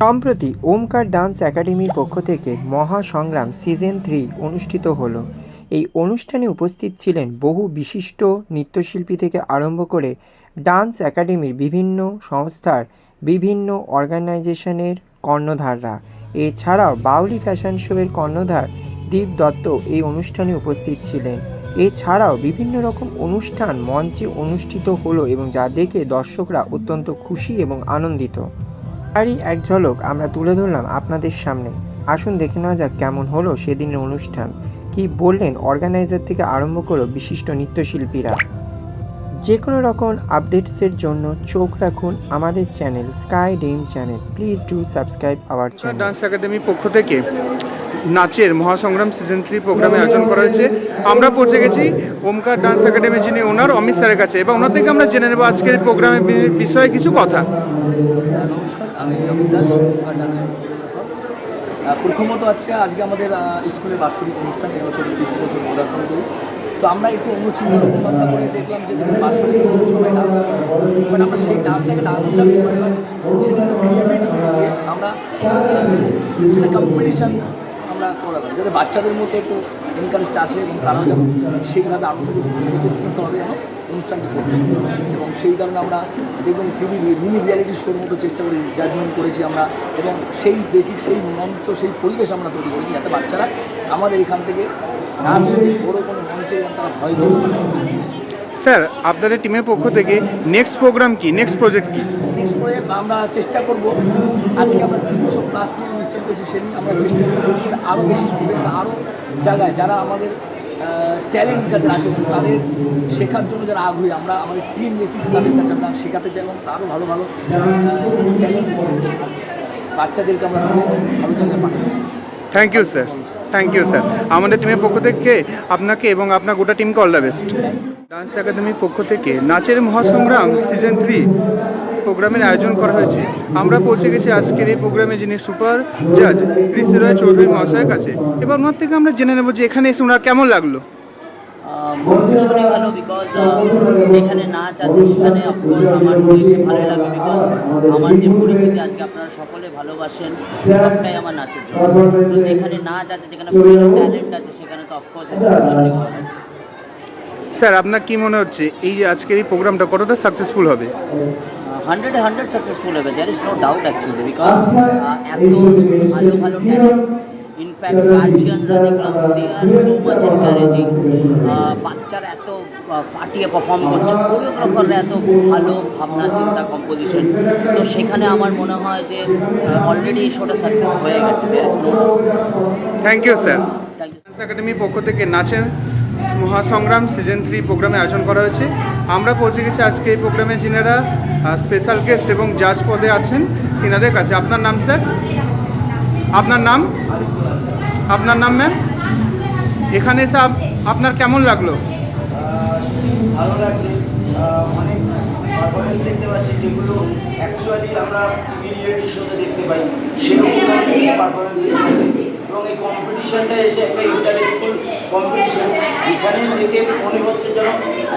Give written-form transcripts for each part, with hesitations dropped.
সম্প্রতি ওমকার ডান্স একাডেমির পক্ষ থেকে মহাসংগ্রাম সিজন 3 অনুষ্ঠিত হলো। এই অনুষ্ঠানে উপস্থিত ছিলেন বহু বিশিষ্ট নৃত্যশিল্পী থেকে আরম্ভ করে ডান্স একাডেমির বিভিন্ন সংস্থার বিভিন্ন অর্গানাইজেশনের কর্ণধাররা। এছাড়াও বাউলি ফ্যাশন শোয়ের কর্ণধার দীপ দত্ত এই অনুষ্ঠানে উপস্থিত ছিলেন। এছাড়াও বিভিন্ন রকম অনুষ্ঠান মঞ্চে অনুষ্ঠিত হলো এবং যা দেখে দর্শকরা অত্যন্ত খুশি এবং আনন্দিত। তারই এক ঝলক আমরা তুলে ধরলাম আপনাদের সামনে। আসুন দেখে নেওয়া যাক কেমন হলো সেদিনের অনুষ্ঠান, কি বললেন অর্গানাইজার থেকে আরম্ভ করে বিশিষ্ট নৃত্যশিল্পীরা। যে কোনো রকম আপডেটসের জন্য চোখ রাখুন আমাদের channel sky dream channel. Please do subscribe our channel. Dance একাডেমির পক্ষ থেকে নাচের মহাসংগ্রাম সিজন 3 প্রোগ্রামে আয়োজন করা হয়েছে। আমরা পৌঁছে গেছি ওমকার ডান্স একাডেমির যিনি ওনার অমিত স্যারের কাছে, এবং ওনার থেকে আমরা জেনে নেব আজকের এই প্রোগ্রামের বিষয়ে কিছু কথা। নমস্কার, আমি অমিত দাস, ওমকার ডান্স একাডেমির প্রথমত আজকে আমাদের স্কুলের বার্ষিক অনুষ্ঠান, এবছর 3 বছর পদার্পণ করি। তো আমরা একটু অন্য চিন্তা ভাবনা করে দেখলাম যে বার্ষিক অনুষ্ঠান সবাই ডান্স করে, বাট আমরা সেই ডান্সটাকে ডান্স হিসাবে করি, বাট সেটা আমরা সেটা কম্পিটিশান আমরা করালাম যাতে বাচ্চাদের মধ্যে একটু এনকারেজটা আসে এবং তারাও যেন সেইভাবে আনন্দ স্বতঃস্ফূর্তভাবে যেন অনুষ্ঠানটি করতে পারে। এবং সেই কারণে আমরা দেখবেন টিভি মিনি রিয়ালিটি শোর মতো চেষ্টা করি, জাজমেন্ট করেছি আমরা, এবং সেই বেসিক সেই মঞ্চ সেই পরিবেশ আমরা তৈরি করেছি যাতে বাচ্চারা আমাদের এখান থেকে নাচ বড়ো কোনো মঞ্চে তারা ভয় পেতে পারে। স্যার, আপনাদের টিমের পক্ষ থেকে নেক্সট প্রোগ্রাম কি, নেক্সট প্রজেক্ট কি? নেক্সট প্রজেক্ট আমরা চেষ্টা করব, আজকে আমরা 300+ নিয়ে অনুষ্ঠান করেছি, সেদিন আমরা চেষ্টা করব আরও বেশি স্টুডেন্ট বা আরও জায়গায় যারা আমাদের ট্যালেন্ট যাদের আছে এবং তাদের শেখার জন্য যারা আগ্রহী, আমরা আমাদের টিম বেসিক্স তাদের কাছে আমরা শেখাতে চাই এবং আরও ভালো ভালো ট্যালেন্ট বাচ্চাদেরকে আমরা ভালো জায়গায় পাঠাতে চাই। Thank you sir, thank you sir. আমাদের টিমের পক্ষ থেকে আপনাকে এবং আপনার গোটা টিমকে অল দ্য বেস্ট। ডান্স একাডেমির পক্ষ থেকে নাচের মহাসংগ্রাম সিজন 3 প্রোগ্রামের আয়োজন করা হয়েছে। আমরা পৌঁছে গেছি আজকের এই প্রোগ্রামে যিনি সুপার জাজ ঋষি রয় চৌধুরী মহাশয়ের কাছে, এবং ওনার থেকে আমরা জেনে নেব যে এখানে এসে ওনার কেমন লাগলো। ভীষণই ভালো, বিকজ যেখানে নাচ আছে সেখানে অফকোর্স আমার বেশি ভালো লাগে, বিকজ আমার যে পরিচিতি আজকে আপনারা সকলে ভালোবাসেন সবটাই আমার নাচের জন্য। তো যেখানে নাচ আছে, যেখানে ট্যালেন্ট আছে, সেখানে তো অফকোর্স ভীষণই ভালো লাগছে। স্যার, আপনার কি মনে হচ্ছে এই যে আজকের এই প্রোগ্রামটা কতটা সাকসেসফুল হবে? 100 সাকসেসফুল হবে, there is no doubt actually, because এত ভালো ভালো ট্যালেন্ট, ইনফ্যাক্ট গার্জিয়ানরা দেখলাম they are so much encouraging, বাচ্চারা এত ফাটিয়ে পারফর্ম করছে, কোরিওগ্রাফাররা এত ভালো ভাবনা চিন্তা কম্পোজিশন, তো সেখানে আমার মনে হয় যে অলরেডি এই শোটা সাকসেস হয়ে গেছে। Thank you sir. Thank you. Dance একাডেমির পক্ষ থেকে নাচের মহাসংগ্রাম সিজন 3 প্রোগ্রামে আয়োজন করা হয়েছে। আমরা পৌঁছে গেছি আজকে এই প্রোগ্রামে যিনারা স্পেশাল গেস্ট এবং জাজ পদে আছেন তিনাদের কাছে। আপনার নাম স্যার? আপনার নাম? আপনার নাম ম্যাম? এখানে এসে আপনার কেমন লাগলো? ভালো লাগছে, অনেক পারফরমেন্স দেখতে পাচ্ছি যেগুলো অ্যাকচুয়ালি আমরা টিভি রিয়েলিটি শোতে দেখতে পাই, সেরকম পারফরমেন্স দেখতে পাচ্ছি। এবং এই কম্পিটিশানটা এসে একটা ইন্টারেস্টিং কম্পিটিশান, এখানে থেকে মনে হচ্ছে যেন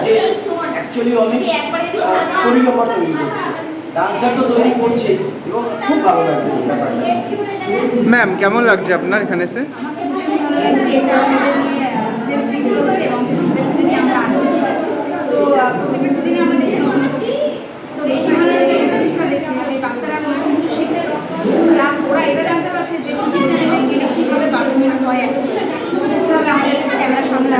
যে অ্যাকচুয়ালি অনেক কোরিওগ্রাফার তৈরি করছে, ডান্সার তো তৈরি করছে, এবং খুব ভালো লাগছে ব্যাপারটা। ম্যাম, কেমন লাগছে আপনার এখানে এসে? ওরা এটা জানতে পারছে যে গেলে কীভাবে পারফরমেন্স হয়, কীভাবে আমাদের ক্যামেরার সামনে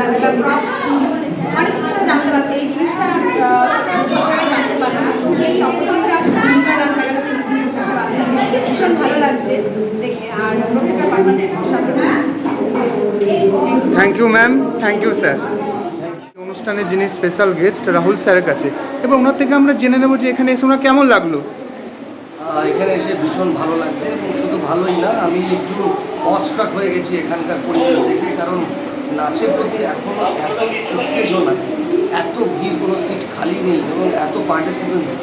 অনেক কিছু জানতে পারছে। এই জিনিসটা জানতে পারে না, এই ভীষণ ভালো লাগছে দেখে, আর প্রত্যেকটা performance. Thank you ma'am, thank you sir. অনুষ্ঠানে যিনি স্পেশাল গেস্ট রাহুল স্যারের কাছে, এবং ওনার থেকে আমরা জেনে নেব যে এখানে এসে ওনার কেমন লাগলো। এখানে এসে ভীষণ ভালো লাগছে, এবং শুধু ভালোই না, আমি একটু অস্ট্রাক হয়ে গেছি এখানকার পরিবেশ দেখে, কারণ নাচের প্রতি এখনও এত উত্তেজনা, এত ভিড়, কোনো সিট খালি নেই, এবং এত পার্টিসিপেন্টস,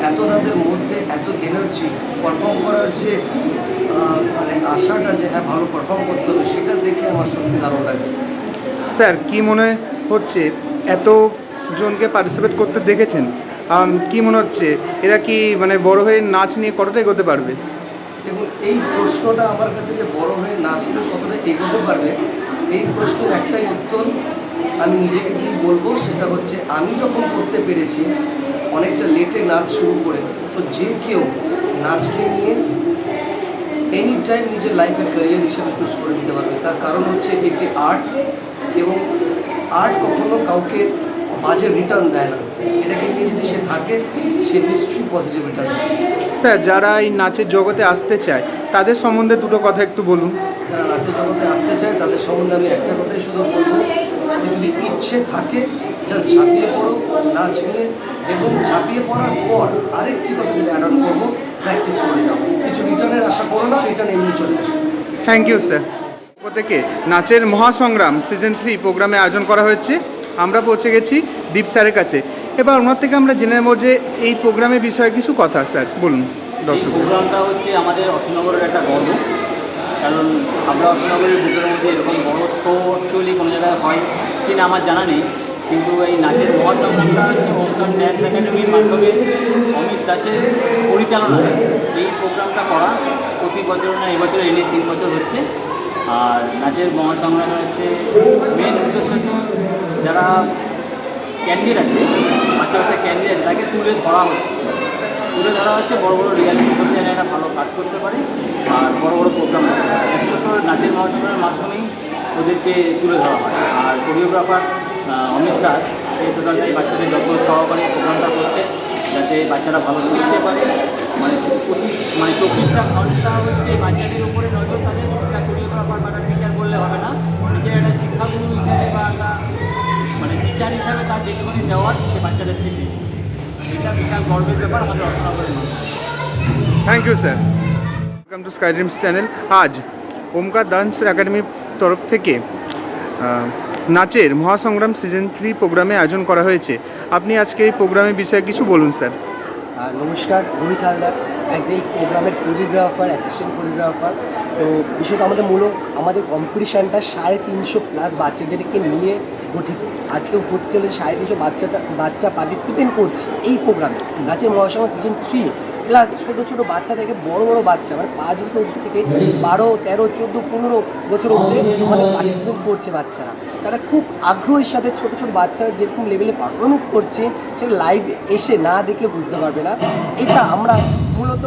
এত তাদের মধ্যে এত এনার্জি, পারফর্ম করার যে মানে আশাটা যে হ্যাঁ ভালো পারফর্ম করতে হবে, সেটা দেখে আমার সত্যি দারুণ লাগছে। স্যার, কি মনে হচ্ছে এতজনকে পার্টিসিপেট করতে দেখেছেন, কি মনে হচ্ছে এরা কি মানে বড় হয়ে নাচ নিয়ে কতটা এগোতে পারবে? দেখুন, এই প্রশ্নটা আমার কাছে যে বড় হয়ে নাচলে কতটা এগোতে পারবে, এই প্রশ্নের একটাই উত্তর আমি নিজেকে দিয়ে বলবো, সেটা হচ্ছে আমি যখন করতে পেরেছি অনেকটা লেটে নাচ শুরু করে, তো যে কেউ নাচকে নিয়ে এনি টাইম নিজের লাইফের ক্যারিয়ার হিসেবে চুজ করে নিতে পারবে। তার কারণ হচ্ছে এটি একটি আর্ট, এবং আর্ট কখনো কাউকে বাজে রিটার্ন দেয় না। এটাকে নিয়ে যদি সে থাকে, সে নিশ্চয়ই পজিটিভ রিটার্ন দেয়। স্যার, যারা এই নাচের জগতে আসতে চায় তাদের সম্বন্ধে দুটো কথা একটু বলুন। যারা নাচের জগতে আসতে চায় তাদের সম্বন্ধে আমি একটা কথাই শুধু বলবো, যদি ইচ্ছে থাকে জাস্ট ঝাঁপিয়ে পড়ো নাচ নিয়ে, এবং ঝাঁপিয়ে পড়ার পর আরেকটি কথা যদি অ্যাড অন করবো, প্র্যাকটিস করে যাও। কিছু রিটার্নের আশা করো না, রিটার্ন এমনি চলে আসবে। Thank you sir. থেকে নাচের মহাসংগ্রাম সিজন 3 প্রোগ্রামে আয়োজন করা হয়েছে। আমরা পৌঁছে গেছি দীপ স্যারের কাছে। এবার ওনার থেকে আমরা জেনে নেব যে এই প্রোগ্রামের বিষয়ে কিছু কথা। স্যার বলুন। এই দর্শক প্রোগ্রামটা হচ্ছে আমাদের অশোকনগরের একটা গর্ব, কারণ আমরা অশোকনগরের ভিতরের মধ্যে এরকম বড় শো অ্যাকচুয়ালি কোনো জায়গায় হয় কিনা আমার জানা নেই, কিন্তু এই নাচের মহাসংগ্রামটা হচ্ছে ওমকার ড্যান্স একাডেমির মাধ্যমে অমিত দাসের পরিচালনায় এই প্রোগ্রামটা করা। প্রতি বছর না, এবছর এনে 3 বছর হচ্ছে। আর নাচের মহাসংগ্রামে হচ্ছে মেন উদ্দেশ্য হচ্ছে যারা ক্যান্ডিডেট আছে, বাচ্চা বাচ্চা ক্যান্ডিডেট, তাকে তুলে ধরা হচ্ছে বড় বড় রিয়ালিটি শোতে যেন একটা ভালো কাজ করতে পারে আর বড় বড় প্রোগ্রাম করতে পারে। একমাত্র নাচের মহাসংগ্রামের মাধ্যমেই ওদেরকে তুলে ধরা হয়। আর কোরিওগ্রাফার অমিত দাস এই টোটালটাই বাচ্চাদের যত্ন সহকারে প্রোগ্রামটা করছে, যাতে বাচ্চারা ভালো শিখতে পারে। মানে 24টা ঘন্টা হচ্ছে বাচ্চাদের উপরে নজর, তাদের একটা কোরিওগ্রাফার বা একটা টিচার বললে হবে না, নিজের একটা শিক্ষাগুরু হিসেবে বা একটা টিচার হিসাবে তার যেটুকুনি দেওয়ার সে বাচ্চাদের শিখে। এটা বিশাল গর্বের ব্যাপার আমাদের অশোকনগরের মানুষ। Thank you sir. Welcome to Sky Dreams channel. আজ ওমকার ডান্স একাডেমির তরফ থেকে নাচের মহাসংগ্রাম সিজন 3 প্রোগ্রামে আয়োজন করা হয়েছে। আপনি আজকে এই প্রোগ্রামের বিষয়ে কিছু বলুন স্যার। নমস্কার, রবি হালদার অ্যাজ এই প্রোগ্রামের কোরিওগ্রাফার, অ্যাসিস্ট্যান্ট কোরিওগ্রাফার। তো বিষয়টা আমাদের কম্পিটিশানটা 350+ বাচ্চাদেরকে নিয়ে গঠিত। আজকেও হতে চলে 350 বাচ্চা পার্টিসিপেট করছে এই প্রোগ্রামে নাচের মহাসংগ্রাম সিজন 3। প্লাস ছোটো ছোটো বাচ্চা থেকে বড় বড় বাচ্চা, মানে 5 বছর অবধি থেকে 12, 13, 14, 15 বছর অবধি আমাদের পার্টিসিপেট করছে বাচ্চারা। তারা খুব আগ্রহের সাথে ছোটো ছোটো বাচ্চারা যেরকম লেভেলে পারফরমেন্স করছে, সেটা লাইভ এসে না দেখলে বুঝতে পারবে না। এটা আমরা মূলত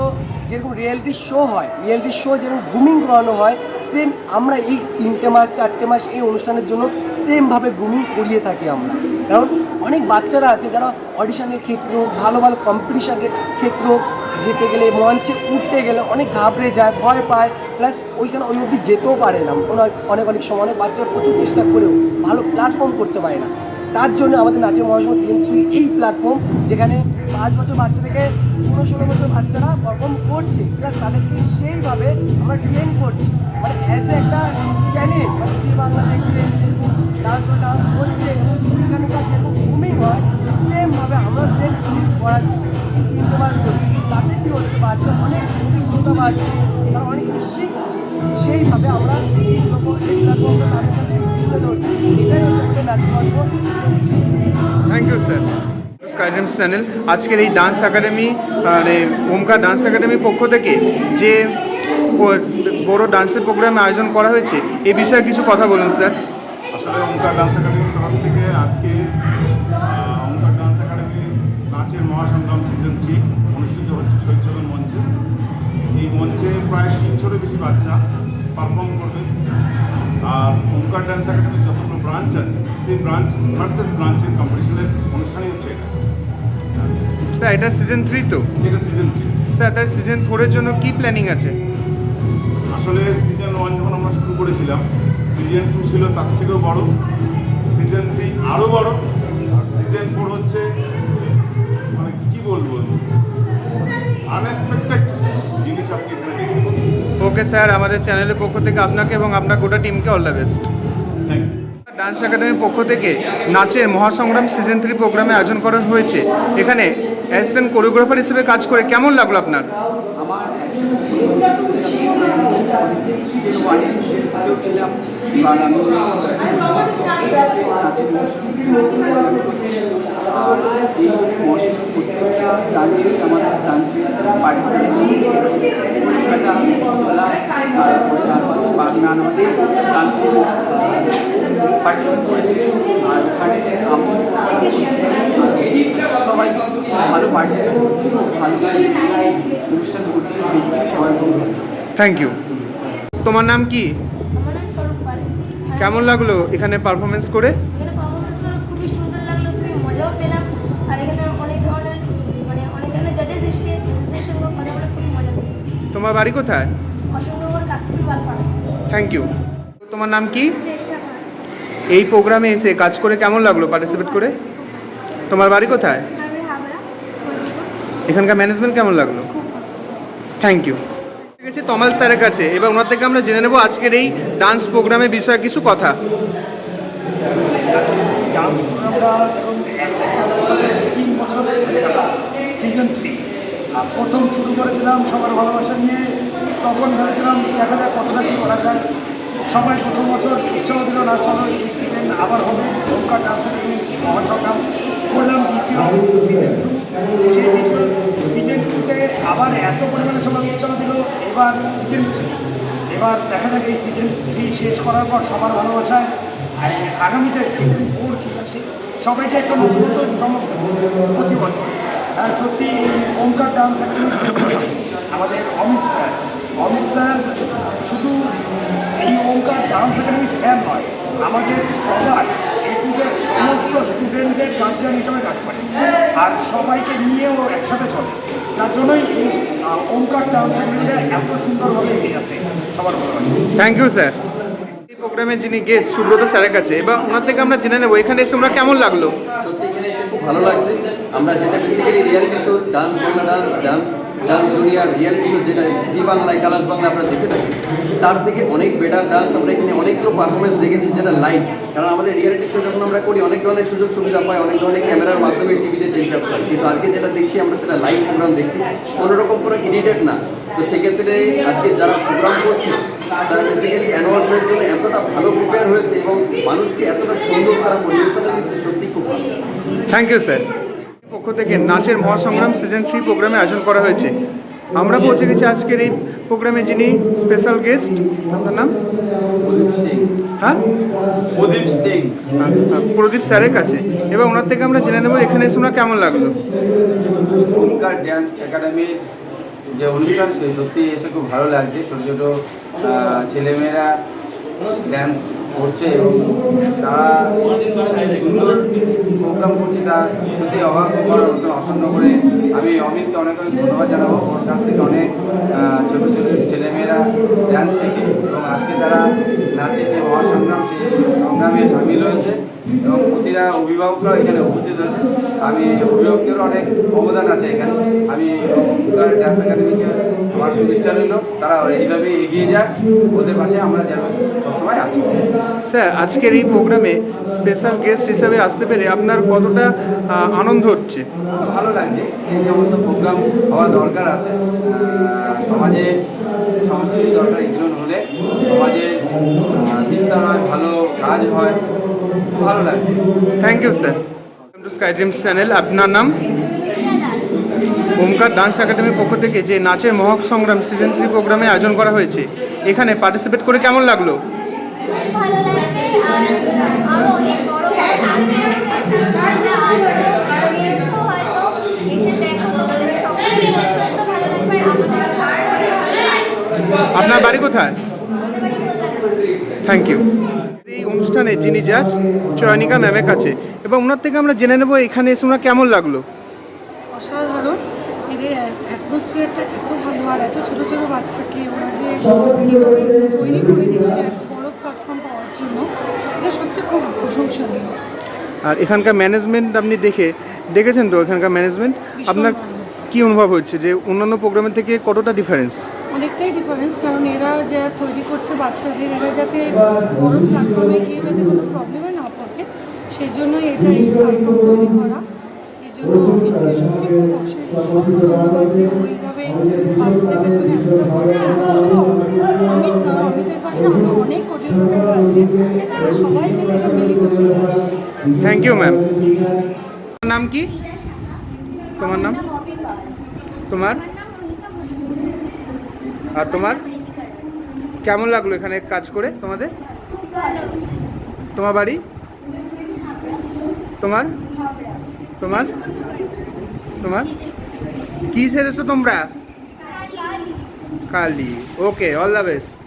যেরকম রিয়েলিটি শো হয়, রিয়েলিটি শো যেরকম গ্রুমিং করানো হয়, সেম আমরা এই 3টে মাস 4টে মাস এই অনুষ্ঠানের জন্য সেমভাবে গ্রুমিং করিয়ে থাকি আমরা। কারণ অনেক বাচ্চারা আছে যারা অডিশনের ক্ষেত্রেও, ভালো ভালো কম্পিটিশানের ক্ষেত্রেও যেতে গেলে, মঞ্চে উঠতে গেলে অনেক ঘাবড়ে যায়, ভয় পায়, প্লাস ওইখানে ওই অবধি যেতেও পারে না। অনেক সময় অনেক বাচ্চারা প্রচুর চেষ্টা করেও ভালো প্ল্যাটফর্ম করতে পারে না। তার জন্য আমাদের নাচের মহাসংগ্রাম সিজন 3 এই প্ল্যাটফর্ম, যেখানে 5 বছর বাচ্চা থেকে 15-16 বছর বাচ্চারা পারফর্ম করছে, প্লাস তাদেরকে সেইভাবে আমরা ট্রেন করছি। মানে অ্যাজ একটা চ্যানেল, মানে যে বাংলা দেখছে, ডান্স করছে, এখানকার যেরকম গ্রুমিং হয় সেমভাবে আমরা সেম গ্রুমিং করাচ্ছি এই 3টে মাস ধরে। তাতে কী হচ্ছে, বাচ্চা অনেক অভিজ্ঞতা বাড়ছে, তারা অনেক কিছু শিখছে। সেইভাবে আমরা এই প্ল্যাটফর্মটা তাদের কাছে তুলে ধরছি। এটাই হচ্ছে আমাদের নাচের মহাসংগ্রাম। Thank you sir. Sky Dreams channel আজকের এই ডান্স একাডেমি, মানে ওমকার ডান্স একাডেমির পক্ষ থেকে যে বড় ডান্সের প্রোগ্রাম আয়োজন করা হয়েছে, এই বিষয়ে কিছু কথা বলুন স্যার। আসলে ওমকার ডান্স একাডেমির তরফ থেকে আজকে ওমকার ডান্স একাডেমি নাচের মহাসংগ্রাম সিজন 3 অনুষ্ঠিত হচ্ছে শহীদ মঞ্চে। এই মঞ্চে প্রায় 300-এর বেশি বাচ্চা পারফর্ম করবে। আর ওমকার ডান্স একাডেমির যতগুলো ব্রাঞ্চ আছে, সেই ব্রাঞ্চ ভার্সেস ব্রাঞ্চের কম্পিটিশনের অনুষ্ঠানই হচ্ছে এটা। স্যার, এটা সিজন 3 তো? এটা সিজন 3। স্যার, তার সিজন 4-এর জন্য কি প্ল্যানিং আছে? আসলে সিজন 1 যখন আমরা শুরু করেছিলাম, সিজন 2 ছিল তার থেকেও বড়, সিজন 3 আরও বড়, আর সিজন 4 হচ্ছে মানে কী বলবো, আনএক্সপেক্টেড জিনিস আপনি এখানে দেখতে পাবেন। ওকে স্যার, আমাদের চ্যানেলের পক্ষ থেকে আপনাকে এবং আপনার গোটা টিমকে all the best. Thank you. Dance একাডেমির পক্ষ থেকে নাচের মহাসংগ্রাম সিজন 3 প্রোগ্রামে আয়োজন করা হয়েছে। এখানে অ্যাসিস্ট্যান্ট কোরিওগ্রাফার হিসেবে কাজ করে কেমন লাগলো আপনার? আমার সিজন 1 এর সিজন 2 ছিলাম, এবার আমি নাচের মহোৎসব করছি। আর এই মহোৎসব প্রত্যেকটা ডান্সে আমার ডান্সে পার্টিসিপেট কলকাতা বলা, তারপরে আরও আছে বাগনান, আমাদের ডান্সে পার্টিসিপেট করেছি। আর ওখানে আমি সবাই ভালো পার্টিসিপেট করছি, ভালো অনুষ্ঠান করছি, দেখছি সবাই খুব ভালো। Thank you. তোমার নাম কি? আমার নাম স্বরূপ পাল। কেমন লাগলো এখানে পারফরমেন্স করে? এখানে পারফরমেন্স করে খুবই সুন্দর লাগলো, খুবই মজাও পেলাম। আর এখানে অনেক ধরনের জাজেস এসছে, তাদের সঙ্গে কথা বলে খুবই মজা পেয়েছি। তোমার বাড়ি কোথায়? অশোকনগর কাকপুর বালপাড়া। Thank you. তোমার নাম কি? চেষ্টা করা এই প্রোগ্রামে এসে কাজ করে কেমন লাগলো পার্টিসিপেট করে? তোমার বাড়ি কোথায়? আমি হাবড়া কলকাতা। এখানকার ম্যানেজমেন্ট কেমন লাগলো? খুব ভালো। Thank you. ঠিক আছে, তমাল স্যারের কাছে এবার ওনার থেকে আমরা জেনে নেব আজকের এই ডান্স প্রোগ্রামের বিষয়ে কিছু কথা। ডান্স প্রোগ্রামটা যখন 3 বছর সিজন 3 প্রথম শুরু করেছিলাম সবার ভালোবাসা নিয়ে, তখন ভেবেছিলাম দেখা যাক কতটা কী করা যায়। সবাই প্রথম বছর উৎসাহ দিল না, চলো এই সিজন আবার হবে ওমকার ডান্স একাডেমি মহাসংগ্রাম করলাম। দ্বিতীয় সিজন 2, সেই সিজন 2তে আবার এত পরিমাণে সবাই উৎসাহ দিল। এবার সিজন 3, এবার দেখা যাক এই সিজন 3 শেষ করার পর সবার ভালোবাসায় আগামীতে সিজন 4 কী আসে, সবাইকে একটা নতুন চমক প্রতি বছর। সত্যি ওমকার ডান্স একাডেমি আমাদের অমিত স্যার শুধু এই ওমকার ডান্স একাডেমি স্যার নয়, আমাদের সবার এটুদের সমস্ত স্টুডেন্টদের গার্জিয়ান হিসেবে কাজ করে আর সবাইকে নিয়েও একসাথে চলে। তার জন্যই এই ওমকার ডান্স একাডেমিটা এত সুন্দরভাবে এগিয়ে যাচ্ছে সবার ভালোবাসা। Thank you sir. এই প্রোগ্রামের যিনি গেস্ট সুব্রত স্যারের কাছে এবার ওনার থেকে আমরা জেনে নেব এখানে এসে আমরা কেমন লাগলো। সত্যি এখানে এসে খুব ভালো লাগছে। আমরা যেটা basically reality show, dance Bangla dance junior reality show যেটা জি বাংলায় কালাস বাংলা আমরা দেখে থাকি, তার থেকে অনেক বেটার ডান্স আমরা এখানে অনেকগুলো পারফরমেন্স দেখেছি যেটা লাইভ। কারণ আমাদের রিয়ালিটি শো যখন আমরা করি অনেক ধরনের সুযোগ সুবিধা পাই, অনেক ধরনের ক্যামেরার মাধ্যমে টিভিতে টেলিকাস্ট হয়, কিন্তু আজকে যেটা দেখছি আমরা সেটা লাইভ প্রোগ্রাম দেখছি, কোনোরকম কোনো এডিটেড না। তো সেক্ষেত্রে আজকে যারা প্রোগ্রাম করছে তারা বেসিক্যালি অ্যানুয়াল জন্য এতটা ভালো প্রিপেয়ার হয়েছে এবং মানুষকে এতটা সুন্দর তারা পরিবেশনা দিচ্ছে, সত্যি খুব ভালো। Thank you sir. পক্ষ থেকে নাচের মহাসংগ্রাম সিজন 3 প্রোগ্রামে আয়োজন করা হয়েছে। আমরা পৌঁছে গেছি আজকের এই প্রোগ্রামে যিনি স্পেশাল গেস্ট, আপনার নাম? হ্যাঁ, প্রদীপ স্যারের কাছে এবার ওনার থেকে আমরা জেনে নেব এখানে এসে ওনার কেমন লাগলো। ওমকার ডান্স একাডেমির যে অনুষ্ঠান সে সত্যি এসে খুব ভালো লাগছে। ছোটো ছোটো ছেলেমেয়েরা ড্যান্স করছে এবং তারা সুন্দর প্রোগ্রাম করছে, তা সত্যি অবাক করার মতন অসন্ন করে। আমি অমিতকে অনেক অনেক ধন্যবাদ জানাবো, ওর কাছ থেকে অনেক ছোটো ছোটো ছেলেমেয়েরা ড্যান্স শেখে এবং আজকে তারা নাচের যে মহাসংগ্রাম সেই সংগ্রামে সামিল হয়েছে এবং প্রতিটা অভিভাবকরাও এখানে উপস্থিত হয়েছে। আমি অভিভাবকেরও অনেক অবদান আছে এখানে। আমি ওমকার ডান্স একাডেমিকে আমার শুভেচ্ছা রইল, তারা এইভাবে এগিয়ে যাক, ওদের পাশে আমরা যেন সবসময় আসি। স্যার আজকের এই প্রোগ্রামে স্পেশাল গেস্ট হিসাবে আসতে পেরে আপনার কতটা আনন্দ হচ্ছে? ভালো লাগছে, এই সমস্ত প্রোগ্রাম হওয়া দরকার আছে। সমাজে সংস্কৃতি দরকার, এগুলো হলে সমাজে বিস্তার হয়, ভালো কাজ হয়, ভালো লাগছে। Thank you sir. Welcome to Sky Dreams channel. আপনার নাম? ওমকার ডান্স একাডেমির পক্ষ থেকে যে নাচের মহাসংগ্রাম সিজন 3 প্রোগ্রামে আয়োজন করা হয়েছে, এখানে পার্টিসিপেট করে কেমন লাগলো? ভালো লাগছে। আর আরও অনেক বড় সামনে আছে, আরও এসো হয়তো এসে দেখো, তোমাদের সকলের প্রচণ্ড ভালো লাগবে। আমাদের আপনার বাড়ি কোথায়? আমাদের বাড়ি কলকাতা। Thank you. এই অনুষ্ঠানে যিনি জাজ চয়নিকা ম্যামের কাছে এবং ওনার থেকে আমরা জেনে নেব এখানে এসে ওনার কেমন লাগলো। অসাধারণ, এদের অ্যাটমসফিয়ারটা এত ভালো আর এত ছোটো ছোটো বাচ্চাকে ওরা যে কীভাবে তৈরি করে দিচ্ছে এত বড় প্ল্যাটফর্ম পাওয়ার জন্য, এটা সত্যি খুব প্রশংসনীয়। আর এখানকার ম্যানেজমেন্ট আপনি দেখেছেন তো এখানকার ম্যানেজমেন্ট, আপনার কি অনুভব হচ্ছে যে অন্যান্য প্রোগ্রামের থেকে কতটা ডিফারেন্স? অনেকটাই ডিফারেন্স, কারণ এরা যা তৈরি করছে বাচ্চাদের, এরা যাতে বড় প্ল্যাটফর্মে গিয়ে যাতে কোনো প্রবলেমে না পড়ে সেই জন্যই এটা এই প্ল্যাটফর্ম তৈরি করা। এর জন্য অমিতকে সত্যি খুব অসংখ্য ধন্যবাদ যে ওইভাবে বাচ্চাদের পেছনে এতটা পরিশ্রম করছে। শুধু অমিত নয়, অমিতের পাশে আরও অনেক কোরিওগ্রাফার আছে, তারা সবাই মিলে একটা মিলিত প্রয়াস। Thank you ma'am. তোমার নাম কি? তোমার নাম? তোমার? আর তোমার? কেমন লাগলো এখানে কাজ করে তোমাদের? তোমার বাড়ি? তোমার? তোমার? তোমার? কি সেরেছো তোমরা? কালি। ওকে, অল দ্য বেস্ট।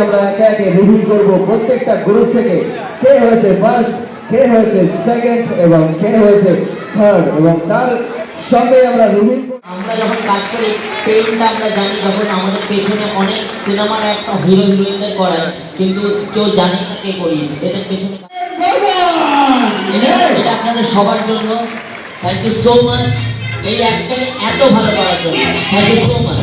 আমরা একে একে রিভিউ করবো প্রত্যেকটা গ্রুপ থেকে কে হয়েছে ফার্স্ট, কে হয়েছে সেকেন্ড এবং কে হয়েছে থার্ড, এবং তার সঙ্গে আমরা রিভিউ। আমরা যখন কাজ করি পেইন্টটা আমরা জানি, যখন আমাদের পেছনে অনেক সিনেমার একটা হিরো হিরোইনদের করায় কিন্তু কেউ জানে না কে করিয়েছে, এদের পেছনে এটা আপনাদের সবার জন্য। থ্যাংক ইউ সো মাচ এই একটা এত ভালো করার জন্য। Thank you so much.